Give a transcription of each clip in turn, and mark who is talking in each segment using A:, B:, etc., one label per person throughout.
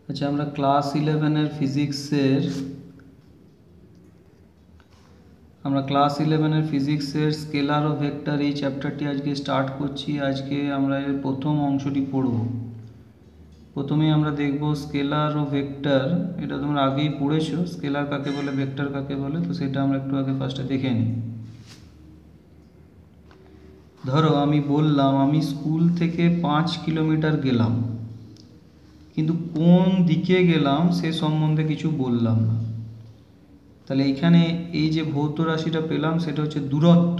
A: আচ্ছা, আমরা ক্লাস 11-এর ফিজিক্সের স্কেলার ও ভেক্টর এই চ্যাপ্টারটি আজকে স্টার্ট করছি। আজকে আমরা এর প্রথম অংশটি পড়ব। প্রথমেই আমরা দেখব স্কেলার ও ভেক্টর। এটা তোমরা আগেই পড়েছো, স্কেলার কাকে বলে ভেক্টর কাকে বলে, তো সেটা আমরা একটু আগে ফার্স্টে দেখে নিই। ধরো আমি বললাম আমি স্কুল থেকে 5 কিলোমিটার গেলাম, কিন্তু কোন দিকে গেলাম সে সম্বন্ধে কিছু বললাম না। তাহলে এখানে এই যে ভৌত রাশিটা পেলাম সেটা হচ্ছে দূরত্ব,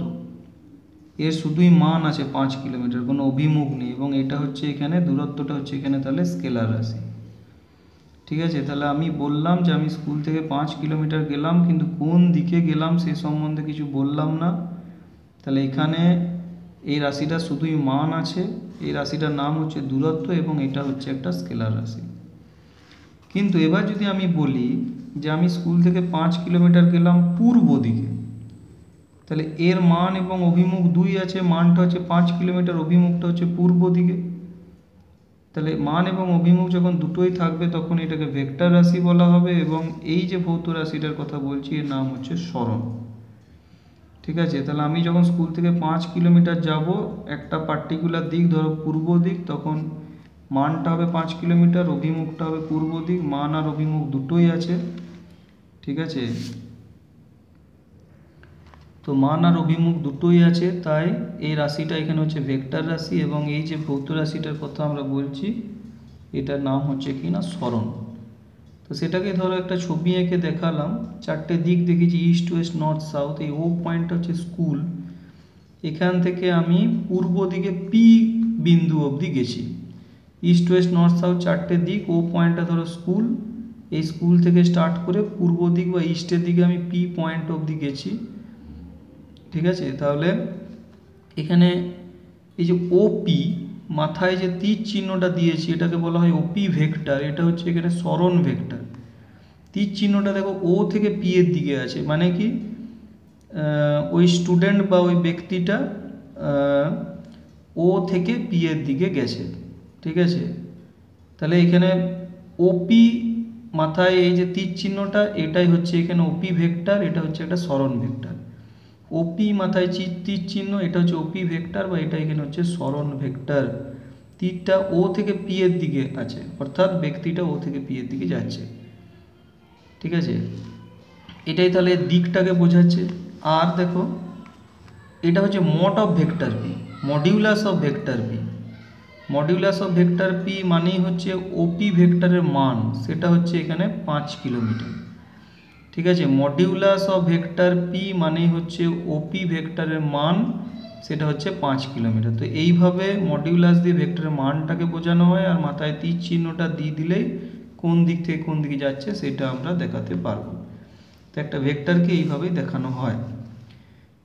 A: এর শুধুই মান আছে 5 কিলোমিটার, কোনো অভিমুখ নেই, এবং এটা হচ্ছে এখানে দূরত্বটা হচ্ছে এখানে তাহলে স্কেলার রাশি। ঠিক আছে, তাহলে আমি বললাম যে আমি স্কুল থেকে 5 কিলোমিটার গেলাম, কিন্তু কোন দিকে গেলাম সে সম্বন্ধে কিছু বললাম না। তাহলে এখানে এই রাশিটা শুধুই মান আছে, এই রাশিটার নাম হচ্ছে দূরত্ব, এবং এটা হচ্ছে একটা স্কেলার রাশি। কিন্তু এবার যদি আমি বলি যে আমি স্কুল থেকে 5 কিলোমিটার গেলাম পূর্ব দিকে, তাহলে এর মান এবং অভিমুখ দুই আছে, মানটা হচ্ছে 5 কিলোমিটার, অভিমুখটা হচ্ছে পূর্ব দিকে। তাহলে মান এবং অভিমুখ যখন দুটোই থাকবে তখন এটাকে ভেক্টর রাশি বলা হবে, এবং এই যে ভৌত রাশিটার কথা বলছি এর নাম হচ্ছে সরণ। ঠিক আছে, তাহলে আমি যখন স্কুল থেকে 5 কিলোমিটার যাব একটা পার্টিকুলার দিক, ধরো পূর্ব দিক, তখন মানটা হবে 5 কিলোমিটার, অভিমুখটা হবে পূর্ব দিক, মান আর অভিমুখ দুটোই আছে। ঠিক আছে, তো মান আর অভিমুখ দুটোই আছে, তাই এই রাশিটা এখানে হচ্ছে ভেক্টর রাশি, এবং এই যে ভৌত রাশিটার কথা আমরা বলছি এটার নাম হচ্ছে কি না সরণ। তো সেটাকে ধরো একটা ছবি এঁকে দেখালাম, চারটে দিক দেখেছি, ইস্ট ওয়েস্ট নর্থ সাউথ। এই ও পয়েন্ট হচ্ছে স্কুল, এখান থেকে আমি পূর্ব দিকে পি বিন্দু অবধি গেছি। ইস্ট ওয়েস্ট নর্থ সাউথ চারটে দিক, ও পয়েন্টটা ধরো স্কুল, এই স্কুল থেকে স্টার্ট করে পূর্ব দিক বা ইস্টের দিকে আমি পি পয়েন্ট অবধি গেছি। ঠিক আছে, তাহলে এখানে এই যে ওপি মাথায় যে তীর চিহ্নটা দিয়েছি এটাকে বলা হয় ওপি ভেক্টর, এটা হচ্ছে এখানে সরণ ভেক্টর। তীর চিহ্নটা দেখো ও থেকে পি এর দিকে আছে, মানে কি ওই স্টুডেন্ট বা ওই ব্যক্তিটা ও থেকে পি এর দিকে গেছে। ঠিক আছে, তাহলে এখানে ওপি মাথায় এই যে তীর চিহ্নটা এটাই হচ্ছে এখানে ওপি ভেক্টর, এটা হচ্ছে একটা সরণ ভেক্টর। ওপি মাথায় তীর চিহ্ন এটা হচ্ছে ওপি ভেক্টর, বা এটা এখানে হচ্ছে সরণ ভেক্টর। তীরটা ও থেকে পি এর দিকে আছে, অর্থাৎ ব্যক্তিটা ও থেকে পি এর দিকে যাচ্ছে। ঠিক আছে, এটাই তাহলে দিকটাকে বোঝাচ্ছে। আর দেখো এটা হচ্ছে mod of vector P, modulus of vector P. Modulus of vector P মানেই হচ্ছে ওপি ভেক্টরের মান, সেটা হচ্ছে এখানে 5 কিলোমিটার। ঠিক আছে, মডিউলাস অফ ভেক্টর পি মানেই হচ্ছে ওপি ভেক্টরের মান, সেটা হচ্ছে 5 কিলোমিটার। তো এইভাবে মডিউলাস দিয়ে ভেক্টরের মানটাকে বোঝানো হয়, আর মাথায় তীর চিহ্নটা দিয়ে দিলেই কোন দিক থেকে কোন দিকে যাচ্ছে সেটা আমরা দেখাতে পারবো। তো একটা ভেক্টরকে এইভাবেই দেখানো হয়।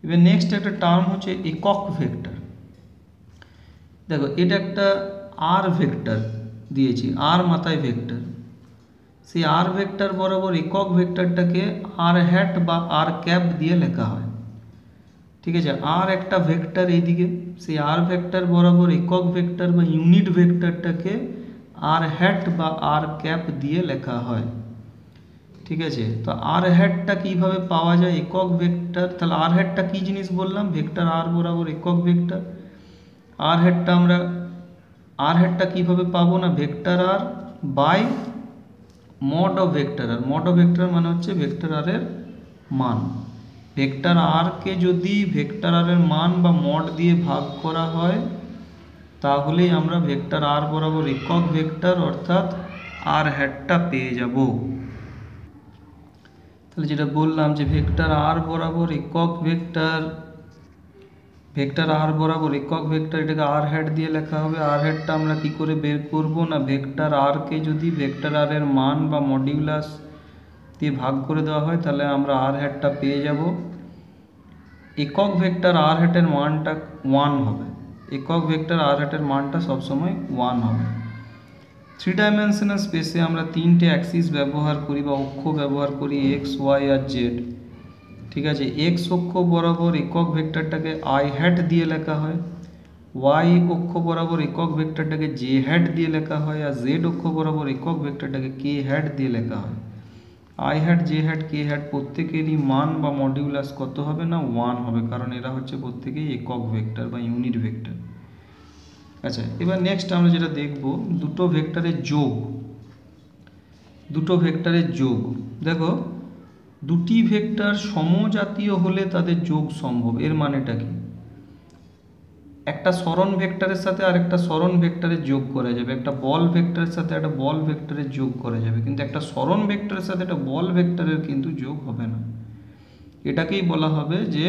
A: এবার নেক্সট একটা টার্ম হচ্ছে একক ভেক্টর। দেখো এটা একটা আর ভেক্টর দিয়েছি, আর মাথায় ভেক্টর, সেই আর ভেক্টর বরাবর একক ভেক্টরটাকে আর হ্যাট বা আর ক্যাপ দিয়ে লেখা হয়। ঠিক আছে, আর একটা ভেক্টর এইদিকে, সেই আর ভেক্টর বরাবর একক ভেক্টর বা ইউনিট ভেক্টরটাকে আর হ্যাট বা আর ক্যাপ দিয়ে লেখা হয়। ঠিক আছে, তো আর হ্যাটটা কীভাবে পাওয়া যায়, একক ভেক্টর, তাহলে আর হ্যাটটা কী জিনিস বললাম, ভেক্টর আর বরাবর একক ভেক্টর। আর হ্যাটটা কীভাবে পাবো না, vector R by mod of vector R. Mod of vector মানে হচ্ছে ভেক্টর আর এর মান। ভেক্টর আর কে যদি ভেক্টর আর এর মান বা মড দিয়ে ভাগ করা হয় তাহলেই আমরা ভেক্টর আর বরাবর একক ভেক্টর অর্থাৎ আর হ্যাটটা পেয়ে যাব। তাহলে যেটা বললাম যে ভেক্টর আর বরাবর একক ভেক্টর, ভেক্টর আর বরাবর একক ভেক্টর, এটাকে আর হ্যাট দিয়ে লেখা হবে। আর হ্যাটটা আমরা কি করে বের করব না, ভেক্টর আর কে যদি ভেক্টর আর এর মান বা মডিউলাস দিয়ে ভাগ করে দেওয়া হয় তাহলে আমরা আর হ্যাটটা পেয়ে যাব। একক ভেক্টর আর হ্যাটের মানটা 1 হবে, একক ভেক্টর আর হ্যাটের মানটা সবসময় 1 হবে। 3 ডাইমেনশনাল স্পেসে আমরা 3টে অ্যাক্সিস ব্যবহার করি বা অক্ষ ব্যবহার করি, এক্স ওয়াই আর জেড। ঠিক আছে, এক্স অক্ষ বরাবর একক ভেক্টরটাকে আই হ্যাট দিয়ে লেখা হয়, ওয়াই অক্ষ বরাবর একক ভেক্টরটাকে জে হ্যাট দিয়ে লেখা হয়, আর জেড অক্ষ বরাবর একক ভেক্টরটাকে কে হ্যাট দিয়ে লেখা হয়। I hat, J hat, K hat প্রত্যেকেরই মান বা মডিউলাস কত হবে না 1 হবে, কারণ এরা হচ্ছে প্রত্যেকেই একক ভেক্টর বা ইউনিট ভেক্টর। আচ্ছা, এবার নেক্সট আমরা যেটা দেখব দুটো ভেক্টরের যোগ। দুটো ভেক্টরের যোগ, দেখো দুটি ভেক্টর সমজাতীয় হলে তাদের যোগ সম্ভব। এর মানেটা কি? একটা সরণ ভেক্টরের সাথে আর একটা সরণ ভেক্টরের যোগ করা যাবে, একটা বল ভেক্টরের সাথে একটা বল ভেক্টরের যোগ করা যাবে, কিন্তু একটা সরণ ভেক্টরের সাথে একটা বল ভেক্টরের কিন্তু যোগ হবে না। এটাকেই বলা হবে যে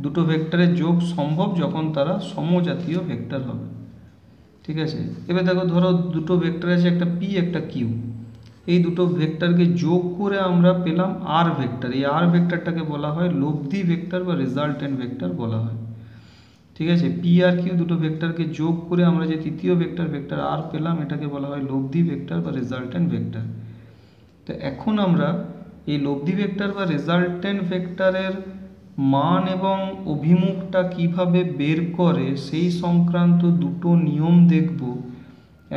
A: দুটো ভেক্টরের যোগ সম্ভব যখন তারা সমজাতীয় ভেক্টর হবে। ঠিক আছে, এবার দেখো ধরো দুটো ভেক্টর আছে, একটা পি একটা কিউ। এই দুটো ভেক্টরকে যোগ করে আমরা পেলাম আর ভেক্টর। এই আর ভেক্টরটাকে বলা হয় লব্ধি ভেক্টর বা রেজাল্টেন্ট ভেক্টর বলা হয়। ঠিক আছে, পি আর কিউ দুটো ভেক্টরকে যোগ করে আমরা যে তৃতীয় ভেক্টর ভেক্টর আর পেলাম, এটাকে বলা হয় লব্ধি ভেক্টর বা রেজাল্টেন্ট ভেক্টর। তো এখন আমরা এই লব্ধি ভেক্টর বা রেজাল্টেন্ট ভেক্টরের মান এবং অভিমুখটা কিভাবে বের করে সেই সংক্রান্ত দুটো নিয়ম দেখব।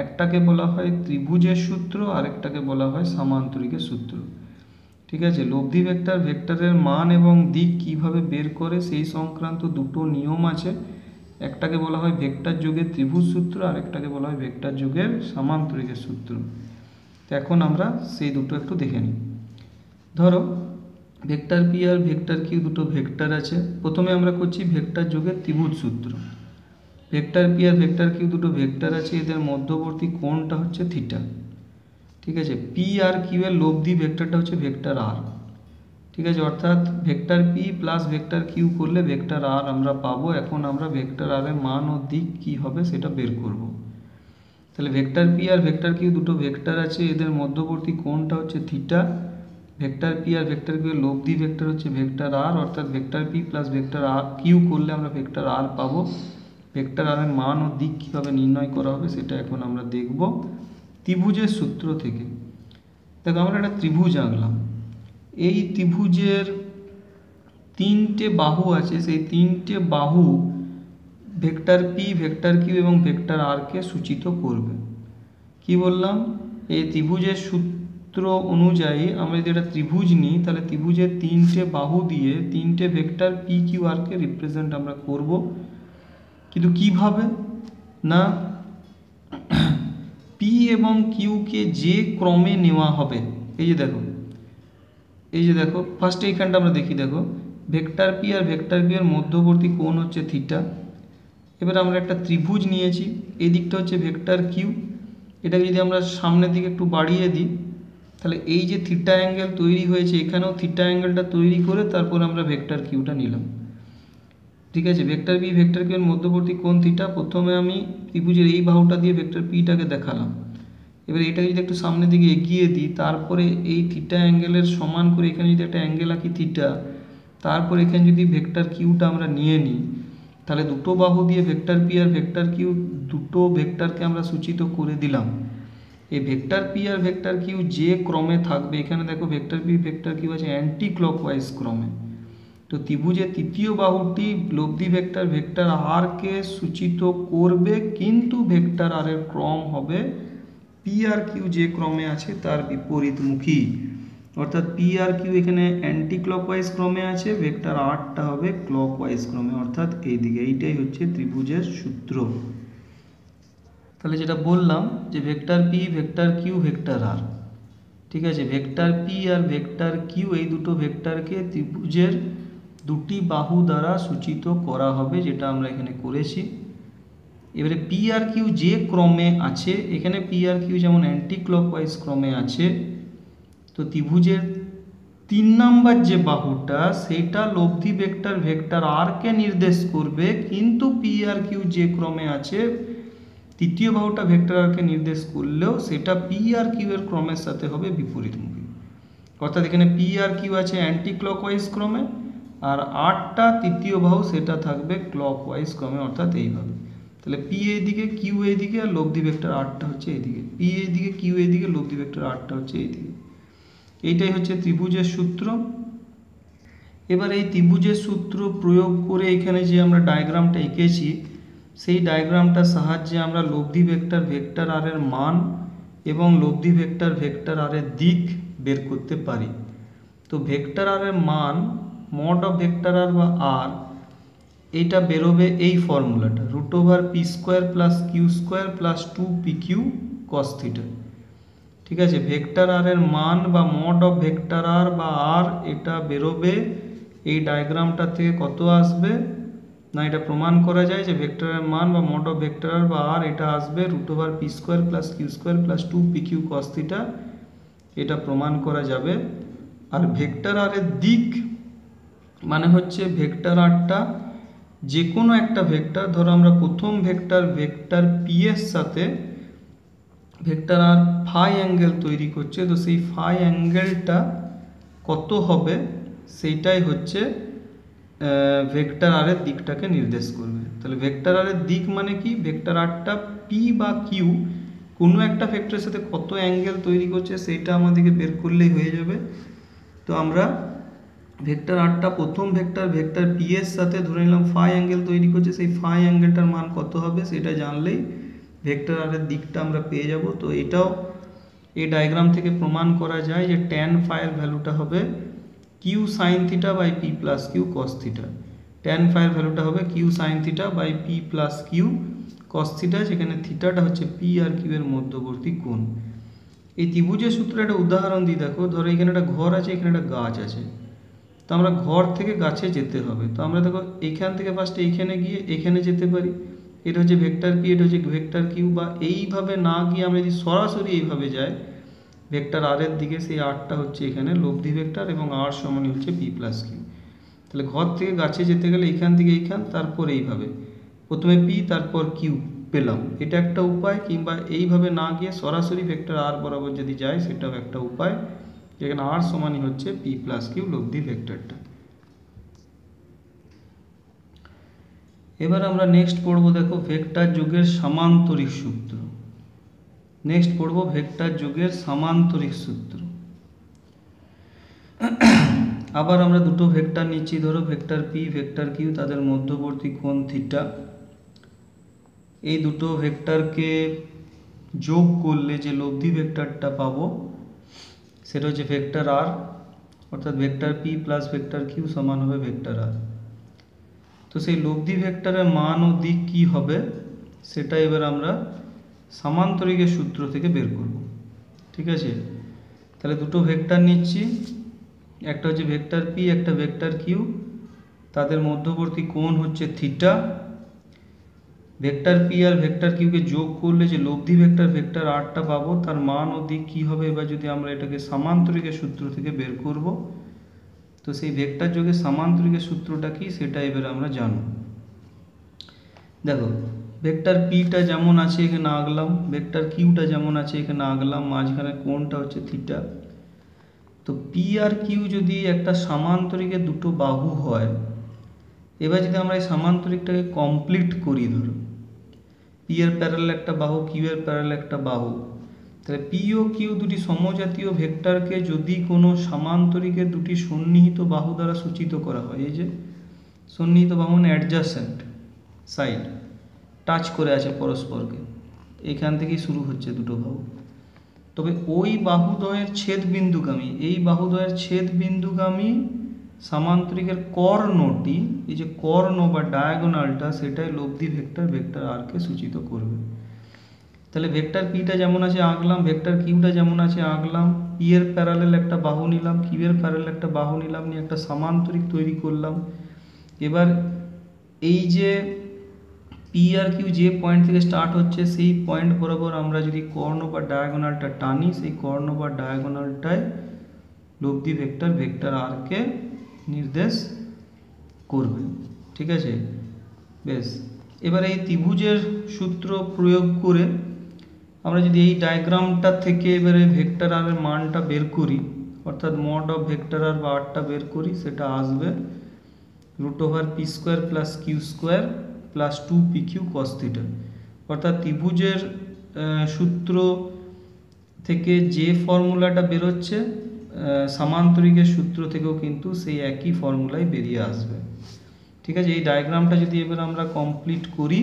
A: একটাকে বলা হয় ত্রিভুজের সূত্র, আরেকটাকে বলা হয় সামান্তরিকের সূত্র। ঠিক আছে, লব্ধি ভেক্টর ভেক্টরের মান এবং দিক কিভাবে বের করে সেই সংক্রান্ত দুটো নিয়ম আছে। একটাকে বলা হয় ভেক্টর যোগের ত্রিভুজ সূত্র, আরেকটাকে বলা হয় ভেক্টর যোগের সামান্তরিকের সূত্র। তো এখন আমরা সেই দুটো একটু দেখে নিই। ধরো ভেক্টর পি আর ভেক্টর কিউ দুটো ভেক্টর আছে। প্রথমে আমরা করছি ভেক্টর যোগের ত্রিভুজ সূত্র। ভেক্টর পি আর ভেক্টর কিউ দুটো ভেক্টর আছে, এদের মধ্যবর্তী কোণটা হচ্ছে থিটা। ঠিক আছে, পি আর কিউ এর লব্ধি ভেক্টরটা হচ্ছে ভেক্টর আর। ঠিক আছে, অর্থাৎ vector P plus vector Q করলে ভেক্টর আর আমরা পাবো। এখন আমরা ভেক্টর আর এর মান ও দিক কি হবে সেটা বের করব। তাহলে ভেক্টর পি আর ভেক্টর কিউ দুটো ভেক্টর আছে, এদের মধ্যবর্তী কোণটা হচ্ছে থিটা। ভেক্টর পি আর ভেক্টর কিউ এর লব্ধি ভেক্টর হচ্ছে ভেক্টর আর, অর্থাৎ ভেক্টর পি প্লাস ভেক্টর আর কিউ করলে আমরা ভেক্টর আর পাবো। ভেক্টর আর এর মান ও দিক কীভাবে নির্ণয় করা হবে সেটা এখন আমরা দেখব ত্রিভুজের সূত্র থেকে। দেখো আমরা একটা ত্রিভুজ আঁকলাম। এই ত্রিভুজের তিনটে বাহু আছে, সেই তিনটে বাহু ভেক্টর পি, ভেক্টর কিউ এবং ভেক্টর আরকে সূচিত করবে। কি বললাম? এই ত্রিভুজের সূত্র অনুযায়ী আমরা যদি একটা ত্রিভুজ নিই, তাহলে ত্রিভুজের তিনটে বাহু দিয়ে তিনটে ভেক্টর পি কিউ আরকে রিপ্রেজেন্ট আমরা করব। কিন্তু কিভাবে না, পি এবং কিউকে যে ক্রমে নেওয়া হবে, এই যে দেখো ফার্স্টে এইখানটা আমরা দেখি। দেখো ভেক্টর পি আর ভেক্টর কিউ এর মধ্যবর্তী কোণ হচ্ছে থিটা। এবার আমরা একটা ত্রিভুজ নিয়েছি, এই দিকটা হচ্ছে ভেক্টর কিউ। এটাকে যদি আমরা সামনের দিকে একটু বাড়িয়ে দিই, তাহলে এই যে থিটা অ্যাঙ্গেল তৈরি হয়েছে, এখানেও থিটা অ্যাঙ্গেলটা তৈরি করে তারপর আমরা ভেক্টর কিউটা নিলাম। ঠিক আছে, ভেক্টর পি ভেক্টর কিউ এর মধ্যবর্তী কোণ থিটা। প্রথমে আমি ত্রিভুজের এই বাহুটা দিয়ে ভেক্টর পিটাকে দেখালাম। এবার এটাকে যদি একটু সামনের দিকে এগিয়ে দিই, তারপরে এই থিটা অ্যাঙ্গেলের সমান করে এখানে যদি একটা অ্যাঙ্গেল আঁকি থিটা, তারপর এখানে যদি ভেক্টর কিউটা আমরা নিয়ে নিই, তাহলে দুটো বাহু দিয়ে ভেক্টর পি আর ভেক্টর কিউ দুটো ভেক্টরকে আমরা সূচিত করে দিলাম। এই ভেক্টর পি আর ভেক্টর কিউ যে ক্রমে থাকবে, এখানে দেখো ভেক্টর পি ভেক্টর কিউ আছে অ্যান্টি ক্লকওয়াইজ ক্রমে। তো ত্রিভুজের তৃতীয় বাহুটি লব্ধি ভেক্টর ভেক্টর আর কে সূচিত করবে, কিন্তু ভেক্টর আর এর ক্রম হবে পি আর কিউ যে ক্রমে আছে তার বিপরীতমুখী। অর্থাৎ পি আর কিউ এখানে অ্যান্টি ক্লকওয়াইজ ক্রমে আছে, ভেক্টর আরটা হবে ক্লকওয়াইজ ক্রমে, অর্থাৎ এইদিকে। এইটাই হচ্ছে ত্রিভুজের সূত্র। তাহলে যেটা বললাম যে vector P vector Q vector R. ঠিক আছে, ভেক্টর পি আর ভেক্টর কিউ এই দুটো ভেক্টরকে ত্রিভুজের দুটি বাহু দ্বারা সূচিত করা হবে, যেটা আমরা এখানে করেছি। এবারে পি আর কিউ যে ক্রমে আছে, এখানে পি আর কিউ যেমন অ্যান্টি ক্লকওয়াইজ ক্রমে আছে, তো ত্রিভুজের 3 নম্বর যে বাহুটা সেটা লব্ধি ভেক্টর ভেক্টর আর কে নির্দেশ করবে, কিন্তু পি আর কিউ যে ক্রমে আছে তৃতীয় বাহুটা ভেক্টর আর কে নির্দেশ করলেও সেটা পি আর কিউ এর ক্রমের সাথে হবে বিপরীতমুখী। অর্থাৎ এখানে পি আর কিউ আছে অ্যান্টি ক্লকওয়াইজ ক্রমে, আর আরটা তৃতীয় বাহু সেটা থাকবে ক্লকওয়াইজ ক্রমে, অর্থাৎ এইভাবে। তাহলে পি এইদিকে কিউ এইদিকে আর লব্ধি ভেক্টর আরটা হচ্ছে এইদিকে। পি এইদিকে কিউ এইদিকে, লব্ধি ভেক্টর আরটা হচ্ছে এইদিকে। এইটাই হচ্ছে ত্রিভুজের সূত্র। এবার এই ত্রিভুজের সূত্র প্রয়োগ করে এখানে যে আমরা ডায়াগ্রামটা এঁকেছি, সেই ডায়াগ্রামটার সাহায্যে আমরা লব্ধি ভেক্টর ভেক্টর আর এর মান এবং লব্ধি ভেক্টর ভেক্টর আর এর দিক বের করতে পারি। তো ভেক্টর আর এর মান মড অফ ভেক্টর আর বা আর এইটা বেরোবে এই ফর্মুলাটা √p² plus q² plus 2pq cos theta. ঠিক আছে, ভেক্টর আর এর মান বা মড অফ ভেক্টর আর বা আর এটা বেরোবে এই ডায়াগ্রামটা থেকে কত আসবে না, এটা প্রমাণ করা যায় যে ভেক্টরের মান বা মড অফ ভেক্টর আর বা আর এটা আসবে √p² plus q² plus 2pq cos theta, এটা প্রমাণ করা যাবে। আর ভেক্টর আর এর দিক মানে হচ্ছে ভেক্টর আরটা যে কোনো একটা ভেক্টর, ধরো আমরা প্রথম ভেক্টর পি এর সাথে ভেক্টর আর ফাই অ্যাঙ্গেল তৈরি করছে, তো সেই ফাই অ্যাঙ্গেলটা কত হবে সেইটাই হচ্ছে ভেক্টর আর এর দিকটাকে নির্দেশ করবে। তাহলে ভেক্টর আর এর দিক মানে কি, ভেক্টর আরটা পি বা কিউ কোনো একটা ভেক্টরের সাথে কত অ্যাঙ্গেল তৈরি করছে সেইটা আমাদেরকে বের করলেই হয়ে যাবে। তো আমরা ভেক্টর আরটা প্রথম ভেক্টর পি এর সাথে ধরে নিলাম ফাই অ্যাঙ্গেল তৈরি করছে, সেই ফাই অ্যাঙ্গেলটার মান কত হবে সেটা জানলেই ভেক্টর আর এর দিকটা আমরা পেয়ে যাব। তো এটাও এই ডায়াগ্রাম থেকে প্রমাণ করা যায় যে ট্যান ফাই এর ভ্যালুটা হবে Q sine theta by P plus Q cos theta. Tan phi এর ভ্যালুটা হবে Q sine theta by P plus Q cos theta, যেখানে থিটাটা হচ্ছে পি আর কিউ এর মধ্যবর্তী কোণ। এই ত্রিভুজের সূত্রে একটা উদাহরণ দিই, দেখো ধরো এখানে একটা ঘর আছে, এখানে একটা গাছ আছে, তো আমরা ঘর থেকে গাছে যেতে হবে। তো আমরা দেখো এইখান থেকে ফার্স্টে এইখানে গিয়ে এখানে যেতে পারি, এটা হচ্ছে ভেক্টর পি, এটা হচ্ছে ভেক্টর কিউ, বা এইভাবে না গিয়ে আমরা যদি সরাসরি এইভাবে যাই ভেক্টর আর এর দিকে, সেই আরটা হচ্ছে এখানে লব্ধি ভেক্টর এবং আর সমান হচ্ছে পি প্লাস কিউ। তাহলে ঘর থেকে গাছে যেতে গেলে এইখান থেকে এইখান, তারপর এইভাবে প্রথমে পি তারপর কিউ পেলাম, এটা একটা উপায়। কিংবা এইভাবে না গিয়ে সরাসরি ভেক্টর আর বরাবর যদি যায় সেটাও একটা উপায়, যেখানে আর সমানই হচ্ছে পি প্লাস কিউ লব্ধি ভেক্টরটা। এবার আমরা নেক্সট পড়বো, দেখো ভেক্টর যোগের সামান্তরিক সূত্র। নেক্সট পড়বো ভেক্টর যোগের সামান্তরিক সূত্র। আবার আমরা দুটো ভেক্টর নিচ্ছি, ধরো ভেক্টর পি ভেক্টর কিউ, তাদের মধ্যবর্তী কোণ থিটা। এই দুটো ভেক্টরকে যোগ করলে যে লব্ধি ভেক্টরটা পাবো সেটা হচ্ছে ভেক্টর আর, অর্থাৎ vector P plus vector Q সমান হবে ভেক্টর আর। তো সেই লব্ধি ভেক্টরের মান ও দিক কি হবে সেটা এবার আমরা সামান্তরিকের সূত্র থেকে বের করব। ঠিক আছে, তাহলে দুটো ভেক্টর নিচ্ছি, একটা হচ্ছে ভেক্টর পি একটা ভেক্টর কিউ, তাদের মধ্যবর্তী কোণ হচ্ছে থিটা। ভেক্টর পি আর ভেক্টর কিউকে যোগ করলে যে লব্ধি ভেক্টর আরটা পাবো তার মান ও দিক কী হবে, এবার যদি আমরা এটাকে সামান্তরিকের সূত্র থেকে বের করব, তো সেই ভেক্টর যোগের সামান্তরিকের সূত্রটা কি সেটা এবার আমরা জানব। দেখো ভেক্টর পিটা যেমন আছে এখানে আঁকলাম, ভেক্টর কিউটা যেমন আছে এখানে আঁকলাম, মাঝখানে কোণটা হচ্ছে থিটা। তো পি আর কিউ যদি একটা সামান্তরিকের দুটো বাহু হয়, এবার যদি আমরা এই সামান্তরিকটাকে কমপ্লিট করি, ধরো পি এর প্যারালাল একটা বাহু কিউ এর প্যারালাল একটা বাহু, তাহলে পি ও কিউ দুটি সমজাতীয় ভেক্টরকে যদি কোনো সামান্তরিকের দুটি সন্নিহিত বাহু দ্বারা সূচিত করা হয়, এই যে সন্নিহিত বাহু মানে অ্যাডজাসেন্ট সাইড, টাচ করে আছে পরস্পরকে, এখান থেকেই শুরু হচ্ছে দুটো বাহু, তবে ওই বাহুদ্বয়ের ছেদবিন্দুগামী, এই বাহুদ্বয়ের ছেদবিন্দুগামী সামান্তরিকের কর্ণটি, এই যে কর্ণ বা ডায়াগোনালটা, সেটাই লব্ধি ভেক্টর আরকে সূচিত করবে। তাহলে ভেক্টর পিটা যেমন আছে আঁকলাম, ভেক্টর কিউটা যেমন আছে আঁকলাম, পি এর প্যারালাল একটা বাহু নিলাম, কিউ এর প্যারালাল একটা বাহু নিলাম, নিয়ে একটা সামান্তরিক তৈরি করলাম। এবার এই যে পি আর কিউ যে পয়েন্ট থেকে স্টার্ট হচ্ছে সেই পয়েন্ট বরাবর আমরা যদি কর্ণ বা ডায়াগোনালটা টানি, সেই কর্ণ বা ডায়াগোনালটায় লব্ধি ভেক্টর আরকে নির্দেশ করবে। ঠিক আছে, বেশ। এবার এই ত্রিভুজের সূত্র প্রয়োগ করে আমরা যদি এই ডায়াগ্রামটা থেকে এবারে ভেক্টর আর এর মানটা বের করি, অর্থাৎ মড অফ ভেক্টর আর বা আরটা বের করি, সেটা আসবে √p² plus q² plus 2pq cos theta. অর্থাৎ ত্রিভুজের সূত্র থেকে যে ফর্মুলাটা বেরোচ্ছে সামান্তরিকের সূত্র থেকেও কিন্তু সেই একই ফর্মুলাই বেরিয়ে আসবে। ঠিক আছে, এই ডায়াগ্রামটা যদি এবার আমরা কমপ্লিট করি,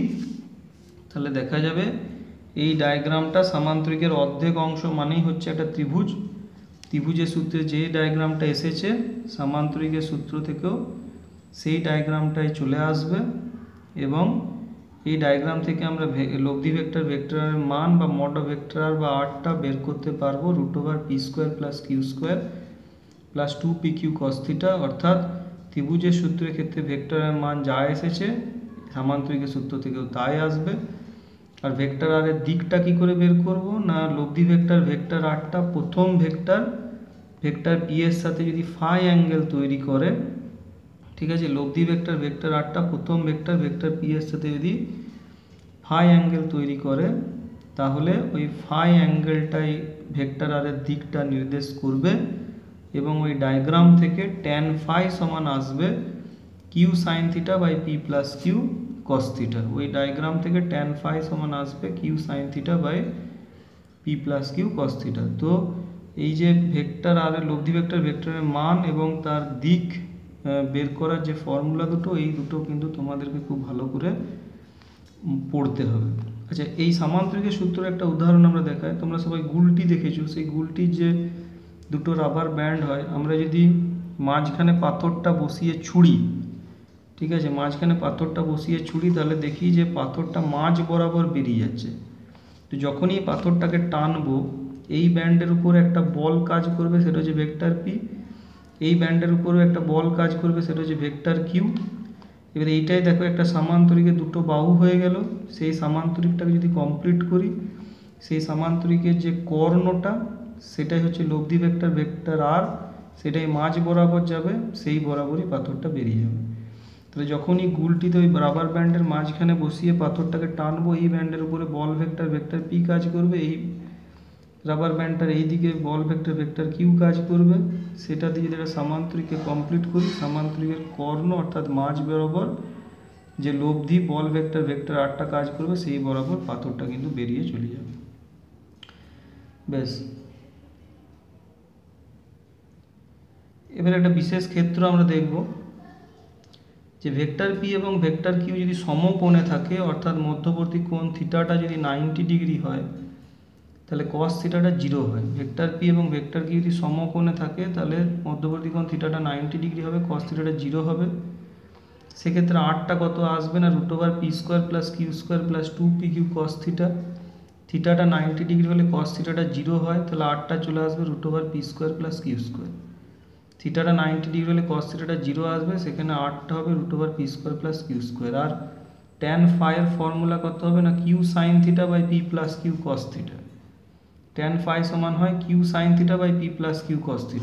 A: তাহলে দেখা যাবে এই ডায়াগ্রামটা সামান্তরিকের অর্ধেক অংশ মানেই হচ্ছে একটা ত্রিভুজ। ত্রিভুজের সূত্রে যে ডায়াগ্রামটা এসেছে সামান্তরিকের সূত্র থেকেও সেই ডায়াগ্রামটাই চলে আসবে, এবং এই ডায়াগ্রাম থেকে আমরা লব্ধি ভেক্টর, ভেক্টরের মান বা মড অফ ভেক্টর বা আরটা বের করতে পারবো √p² + q² plus 2pq cos θ। অর্থাৎ ত্রিভুজের সূত্রের ক্ষেত্রে ভেক্টরের মান যা এসেছে সামান্তরিকের সূত্র থেকেও তাই আসবে। আর ভেক্টর আর এর দিকটা কি করে বের করব না, লব্ধি ভেক্টর ভেক্টর আরটা প্রথম ভেক্টর ভেক্টর পি এর সাথে যদি ফাই অ্যাঙ্গেল তৈরি করে, ঠিক আছে, লব্ধি ভেক্টর ভেক্টর আরটা প্রথম ভেক্টর ভেক্টর পি এর সাথে যদি ফাই অ্যাঙ্গেল তৈরি করে, তাহলে ওই ফাই অ্যাঙ্গেলটাই ভেক্টর আর এর দিকটা নির্দেশ করবে, এবং ওই ডায়াগ্রাম থেকে tan phi সমান আসবে q sin θ by p plus q cos θ। ওই ডায়াগ্রাম থেকে tan phi সমান আসবে q sin θ by p plus q cos θ। তো এই যে ভেক্টর আর লব্ধি ভেক্টর ভেক্টরের মান এবং তার দিক বের করার যে ফর্মুলা দুটো, এই দুটো কিন্তু তোমাদেরকে খুব ভালো করে পড়তে হবে। আচ্ছা, এই সামান্তরিকের সূত্রের একটা উদাহরণ আমরা দেখাই। তোমরা সবাই গুলটি দেখেছো, সেই গুলটির যে দুটো রাবার ব্যান্ড হয়, আমরা যদি মাঝখানে পাথরটা বসিয়ে ছুঁড়ি, ঠিক আছে, মাঝখানে পাথরটা বসিয়ে ছুঁড়ি, তাহলে দেখি যে পাথরটা মাঝ বরাবর বেরিয়ে যাচ্ছে। তো যখনই পাথরটাকে টানবো, এই ব্যান্ডের উপর একটা বল কাজ করবে, সেটা হচ্ছে ভেক্টর পি। এই ব্যান্ডের উপরেও একটা বল কাজ করবে, সেটা হচ্ছে ভেক্টর কিউ। এবার এইটাই দেখো একটা সামান্তরিকের দুটো বাহু হয়ে গেল। সেই সামান্তরিকটাকে যদি কমপ্লিট করি, সেই সামান্তরিকের যে কর্ণটা সেটাই হচ্ছে লব্ধি ভেক্টর ভেক্টর আর, সেটাই মাঝ বরাবর যাবে, সেই বরাবরই পাথরটা বেরিয়ে যাবে। তাহলে যখনই গুলটিতে ওই রাবার ব্যান্ডের মাঝখানে বসিয়ে পাথরটাকে টানবো, এই ব্যান্ডের উপরে বল ভেক্টর ভেক্টর পি কাজ করবে, এই রাবার ব্যান্ডটার এইদিকে বল ভেক্টর ভেক্টর কিউ কাজ করবে। সেটা দিয়ে যদি একটা সামান্তরিককে কমপ্লিট করি, সামান্তরিকের কর্ণ অর্থাৎ মাঝ বরাবর যে লব্ধি বল ভেক্টর ভেক্টর আরটা কাজ করবে, সেই বরাবর পাথরটা কিন্তু বেরিয়ে চলে যাবে। বেশ, এবার একটা বিশেষ ক্ষেত্র আমরা দেখব যে ভেক্টর পি এবং ভেক্টর কিউ যদি সমকোণে থাকে, অর্থাৎ মধ্যবর্তী কোণ থিটাটা যদি 90 ডিগ্রি হয়, তাহলে cos থিটাটা 0 হয়। ভেক্টর পি এবং ভেক্টর কিউ যদি সমকোণে থাকে, তাহলে মধ্যবর্তী কোণ থিটাটা 90 ডিগ্রি হবে, cos থিটাটা 0 হবে। সেক্ষেত্রে আরটা কত আসবে না, √p² + q² + 2pq cos θ। থিটাটা 90 degree হলে cos থিটাটা 0 হয়, তাহলে আরটা চলে আসবে √p² + q²। থিটাটা 90 ডিগ্রি হলে cos থিটাটা 0 আসবে, সেখানে আরটা হবে √p² + q²। আর tan phi এর ফর্মুলা কত হবে না, q sin θ by p plus q cos θ। tan phi সমান হয় q sin θ by p plus q cos θ।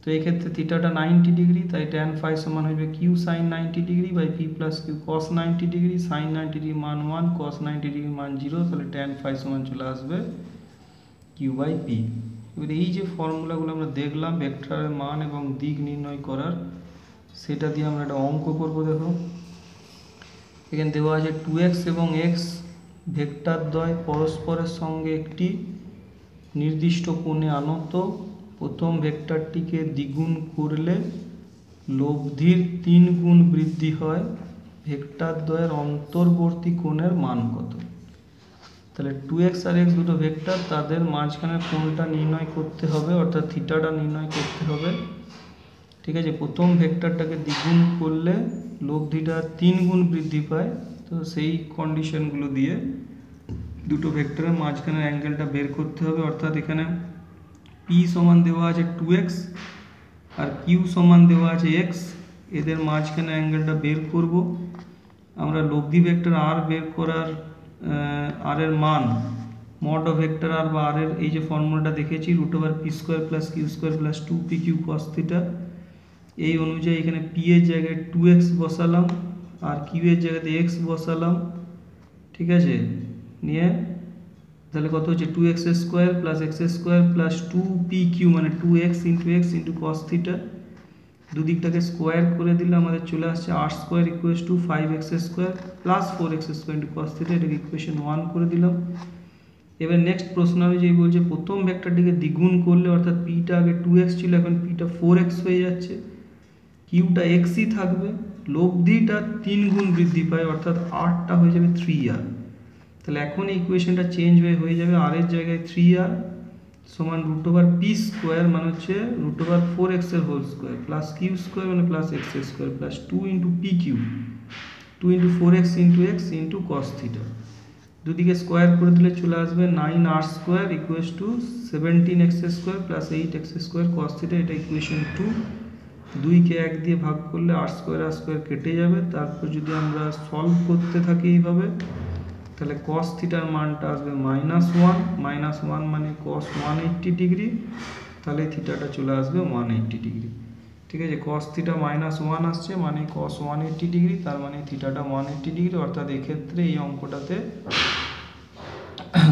A: তো এই ক্ষেত্রে থিটাটা 90 ডিগ্রি, তাই tan phi সমান হবে q sin 90 degree by p plus q cos 90 degree. sin 90 degree মান 1, cos 90 ডিগ্রি মান 0, তাহলে tan phi সমান চলে আসবে q বাই p। এবার এই যে ফর্মুলাগুলো আমরা দেখলাম ভেক্টরের মান এবং দিক নির্ণয় করার, সেটা দিয়ে আমরা একটা অঙ্ক করবো। দেখো এখানে দেওয়া আছে 2x এবং x ভেক্টর দ্বয় পরস্পরের সঙ্গে একটি নির্দিষ্ট কোণে আনত। প্রথম ভেক্টরটিকে দ্বিগুণ করলে লব্ধির 3 গুণ বৃদ্ধি হয়। ভেক্টর দ্বয়ের অন্তর্বর্তী কোণের মান কত? তাহলে 2x আর x দুটো ভেক্টর, তাদের মাঝখানে কোণটা নির্ণয় করতে হবে, অর্থাৎ থিটাটা নির্ণয় করতে হবে। ঠিক আছে, প্রথম ভেক্টরটাকে দ্বিগুণ করলে লব্ধিটা 3 গুণ বৃদ্ধি পায়। তো সেই কন্ডিশনগুলো দিয়ে দুটো ভেক্টরের মাঝখানের অ্যাঙ্গেলটা বের করতে হবে। অর্থাৎ এখানে p সমান দেওয়া আছে 2x আর q সমান দেওয়া আছে x, এদের মাঝখানে অ্যাঙ্গেলটা বের করব। আমরা লব্ধি ভেক্টর r বের করার r এর মান মড অফ ভেক্টর r বা r এর এই যে ফর্মুলাটা দেখেছি √p² + q² + 2pq cos θ, এই অনুযায়ী এখানে p এর জায়গায় 2x বসালাম আর q এর জায়গাতে x বসালাম। ঠিক আছে, নিয়ে তাহলে কত হচ্ছে 2x² + x² + 2pq মানে 2x × x × cos θ। দুদিকটাকে স্কোয়ার করে দিলে আমাদের চলে আসছে r² = 5x² + 4x² × cos θ। এটাকে ইকুয়েশন 1 করে দিলাম। এবার নেক্সট প্রশ্ন অনুযায়ী বলছে প্রথম ভেক্টরটিকে দ্বিগুণ করলে, অর্থাৎ পিটা আগে 2x ছিল, এখন পিটা 4x হয়ে যাচ্ছে, কিউটা xই থাকবে, লব্ধিটা 3 গুণ বৃদ্ধি পায়, অর্থাৎ আরটা হয়ে যাবে 3r। তাহলে এখন এই ইকুয়েশনটা চেঞ্জ হয়ে যাবে আর এর জায়গায় 3r সমান √p² মানে হচ্ছে √4x এর whole square plus Q square মানে plus X square plus 2 × p³ 2 × 4x × x × cos θ। দুদিকে স্কোয়ার করে দিলে চলে আসবে 9r² = 17x² plus 8x² cos θ। এটা ইকুয়েশন 2। 2 কে 1 দিয়ে ভাগ করলে r² কেটে যাবে। তারপর যদি আমরা সলভ করতে থাকি এইভাবে, তাহলে cos θ এর মানটা আসবে -1 মানে cos 180 ডিগ্রি, তাহলে থিটাটা চলে আসবে 180 ডিগ্রি। ঠিক আছে, cos θ -1 আসছে মানে cos 180 ডিগ্রি, তার মানে থিটাটা 180 ডিগ্রি। অর্থাৎ এক্ষেত্রে এই অঙ্কটাতে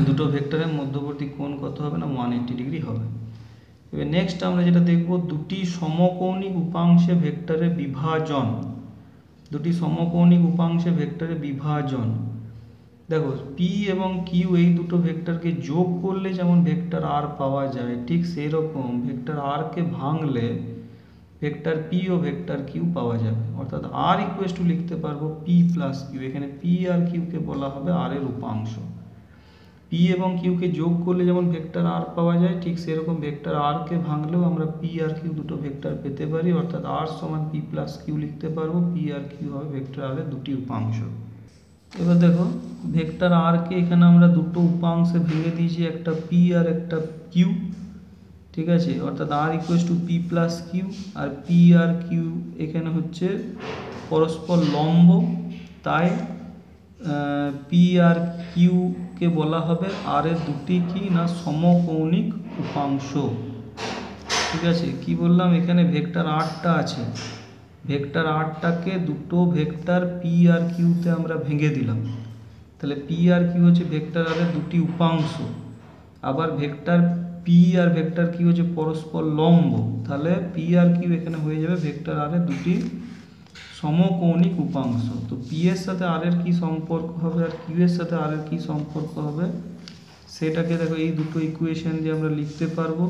A: দুটো ভেক্টরের মধ্যবর্তী কোণ কত হবে না 180 ডিগ্রি হবে। এবার নেক্সট আমরা যেটা দেখব, দুটি সমকৌণিক উপাংশে ভেক্টরের বিভাজন। দুটি সমকৌণিক উপাংশে ভেক্টরের বিভাজন। দেখো পি এবং কিউ এই দুটো ভেক্টরকে যোগ করলে যেমন ভেক্টর আর পাওয়া যায়, ঠিক সেই রকম ভেক্টর আর কে ভাঙলে ভেক্টর পি ও ভেক্টর কিউ পাওয়া যাবে। অর্থাৎ আর ইকুয়াল টু লিখতে পারবো পি প্লাস কিউ। এখানে পি আর কিউকে বলা হবে আর এর উপাংশ। পি এবং কিউকে যোগ করলে যেমন ভেক্টর আর পাওয়া যায়, ঠিক সেরকম ভেক্টর আর কে ভাঙলেও আমরা পি আর কিউ দুটো ভেক্টর পেতে পারি। অর্থাৎ আর সমান পি প্লাস কিউ লিখতে পারবো। পি আর কিউ হবে ভেক্টর আর এর দুটি উপাংশ। এবার দেখো ভেক্টর আর কে এখানে আমরা দুটো উপাংশে ভেঙে দিয়েছি, একটা পি আর একটা কিউ। ঠিক আছে, অর্থাৎ R equal to P plus Q. আর পি আর কিউ এখানে হচ্ছে পরস্পর লম্ব, তাই পি আর কিউকে বলা হবে আর এর দুটি কি না সমকৌণিক উপাংশ। ঠিক আছে, কি বললাম, এখানে ভেক্টর আরটা আছে, ভেক্টর আরটাকে দুটো ভেক্টর পি আর কিউতে আমরা ভেঙে দিলাম। তাহলে পি আর কিউ হচ্ছে ভেক্টর আর এর দুটি উপাংশ। আবার ভেক্টর পি আর ভেক্টর কিউ হচ্ছে পরস্পর লম্ব, তাহলে পি আর কিউ এখানে হয়ে যাবে ভেক্টর আর এর দুটি সমকৌণিক উপাংশ। তো পি এর সাথে আর এর কি সম্পর্ক হবে আর কিউ এর সাথে আর এর কি সম্পর্ক হবে সেটাকে দেখো এই দুটো ইকুয়েশন দিয়ে আমরা লিখতে পারবো।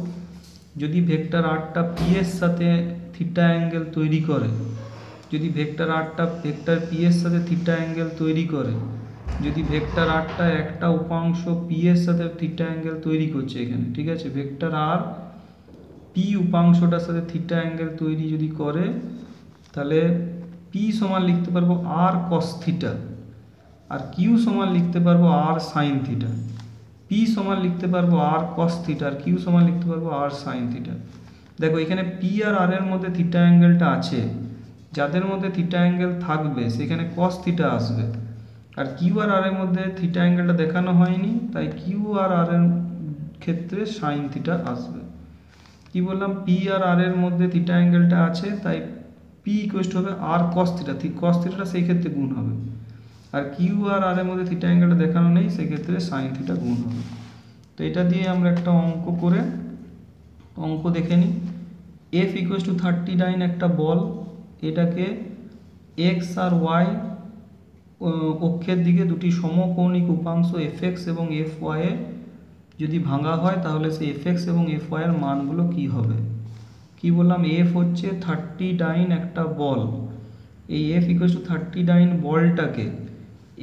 A: যদি ভেক্টর আরটা পি এর সাথে থিটা অ্যাঙ্গেল তৈরি করে, যদি ভেক্টর আরটা ভেক্টর পি এর সাথে থিটা অ্যাঙ্গেল তৈরি করে, যদি ভেক্টর আরটা একটা উপাংশ পি এর সাথে থিটা অ্যাঙ্গেল তৈরি করছে এখানে, ঠিক আছে, ভেক্টর আর পি উপাংশটার সাথে থিটা অ্যাঙ্গেল তৈরি যদি করে, তাহলে পি সমান লিখতে পারবো আর কস থিটা, আর কিউ সমান লিখতে পারবো আর সাইন থিটা। পি সমান লিখতে পারবো আর কস থিটা, আর কিউ সমান লিখতে পারবো আর সাইন থিটা। দেখো এখানে পি আর এর মধ্যে থিটা অ্যাঙ্গেলটা আছে, যাদের মধ্যে থিটা অ্যাঙ্গেল থাকবে সেখানে কস থিটা আসবে। আর কিউ আর আর এর মধ্যে থিটা অ্যাঙ্গেলটা দেখানো হয়নি, তাই কিউ আর আর এর ক্ষেত্রে সাইন থিটা আসবে। কি বললাম, পি আর আর এর মধ্যে থিটা অ্যাঙ্গেলটা আছে, তাই পি ইকুয়াল টু হবে আর কস থিটা, কস থিটাটা সেই ক্ষেত্রে গুণ হবে। আর কিউ আর আর এর মধ্যে থিটা অ্যাঙ্গেলটা দেখানো নেই, সেক্ষেত্রে সাইন থিটা গুণ হবে। তো এটা দিয়ে আমরা একটা অঙ্ক দেখে নিই। এফ ইকুয়াল টু 39 একটা বল, এটাকে এক্স আর ওয়াই অক্ষের দিকে দুটি সমকৌণিক উপাংশ এফ এক্স এবং এফ ওয়াই এ যদি ভাঙা হয়, তাহলে সেই এফ এক্স এবং এফ ওয়াই এর মানগুলো কি হবে। কি বললাম, এফ হচ্ছে 39 একটা বল। এই এফ ইকুয়াল টু 39 বলটাকে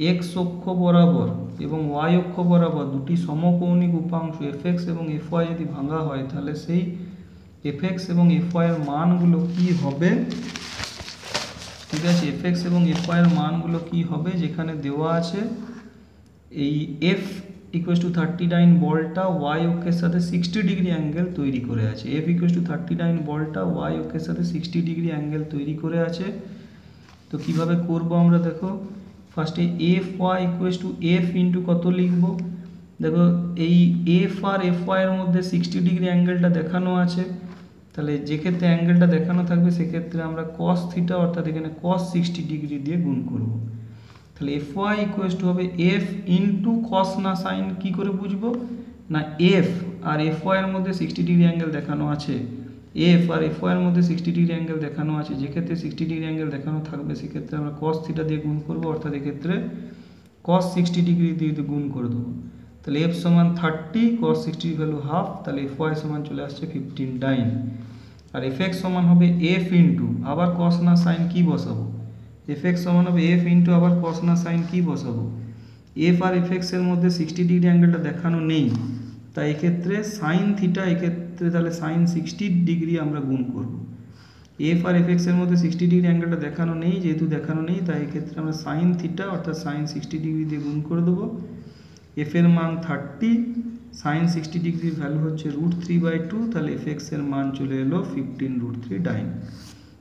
A: এক্স অক্ষ বরাবর এবং ওয়াই অক্ষ বরাবর দুটি সমকৌণিক উপাংশ এফ এক্স এবং এফ ওয়াই যদি ভাঙা হয়, তাহলে সেই এফ এক্স এবং এফ ওয়াই এর মানগুলো কি হবে। ঠিক আছে, এফ এক্স এবং এফ ওয়াই এর মানগুলো কি হবে, যেখানে দেওয়া আছে এই এফ ইকুয়াল টু 39 বলটা ওয়াই অক্ষের সাথে 60 ডিগ্রি অ্যাঙ্গেল তৈরি করে আছে। এফ ইকুয়াল টু 39 বলটা ওয়াই অক্ষের সাথে 60 ডিগ্রি অ্যাঙ্গেল তৈরি করে আছে। তো কিভাবে করব আমরা, দেখো ফার্স্টে F Y equal to F into কত লিখবো। দেখো এই এফ আর এফ ওয়াই এর মধ্যে 60 ডিগ্রি অ্যাঙ্গেলটা দেখানো আছে, তাহলে যে ক্ষেত্রে অ্যাঙ্গেলটা দেখানো থাকবে সেক্ষেত্রে আমরা কস থিটা অর্থাৎ এখানে কস 60 ডিগ্রি দিয়ে গুণ করব। তাহলে এফ ওয়াই ইকুয়াল টু হবে এফ ইন্টু কস না সাইন। কি করে বুঝবো না, এফ আর এফ ওয়াই এর মধ্যে 60 ডিগ্রি অ্যাঙ্গেল দেখানো আছে, এফ আর এফ ওয়াই এর মধ্যে 60 ডিগ্রি অ্যাঙ্গেল দেখানো আছে, যে ক্ষেত্রে 60 ডিগ্রি অ্যাঙ্গেল দেখানো থাকবে সেক্ষেত্রে আমরা কস থিটা দিয়ে গুণ করবো, অর্থাৎ এক্ষেত্রে কস 60 ডিগ্রি দিয়ে গুণ করে দেবো। তাহলে এফ সমান 30, কস 60 ভ্যালু হাফ, তাহলে এফ ওয়াই সমান চলে আসছে 59। আর এফ এক্স সমান হবে এফ ইন্টু আবার কস না সাইন কি বসাবো, এফ এক্স সমান হবে এফ ইন্টু আবার কস না সাইন কি বসাবো, এফ আর এফ এক্স এর মধ্যে 60 ডিগ্রি অ্যাঙ্গেলটা দেখানো নেই, তাই এক্ষেত্রে সাইন থিটা, এক্ষেত্রে তাহলে সাইন 60 ডিগ্রি আমরা গুণ করব। এফ আর এফ এক্স এর মধ্যে 60 ডিগ্রি অ্যাঙ্গেলটা দেখানো নেই, যেহেতু দেখানো নেই তাই এক্ষেত্রে আমরা সাইন থিটা অর্থাৎ সাইন 60 ডিগ্রি দিয়ে গুণ করে দেবো। এফ এর মান 30, সাইন 60 ডিগ্রির ভ্যালু হচ্ছে √3/2, তাহলে এফ এক্স এর মান চলে এলো 15√3 ডাইন।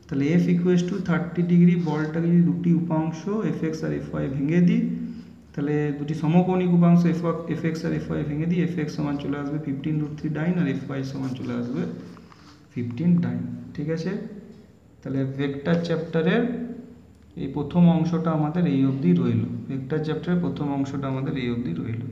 A: তাহলে এফ ইকুয়ালস টু 30 ডিগ্রি, বলটাকে যদি দুটি উপাংশ এফ এক্স আর এফ ওয়াই ভেঙে দিই, তাহলে দুটি সমকোণিক উপাংশ এফ এক্স আর এফ ওয়াই ভেঙে দিই, এফ এক্স সমান চলে আসবে 15√3 ডাইন আর এফ ওয়াই সমান চলে আসবে 15 ডাইন। ঠিক আছে, তাহলে ভেক্টর চ্যাপ্টারের এই প্রথম অংশটা আমাদের এই অবধি রইল। ভেক্টর চ্যাপ্টারের প্রথম অংশটা আমাদের এই অবধি রইল।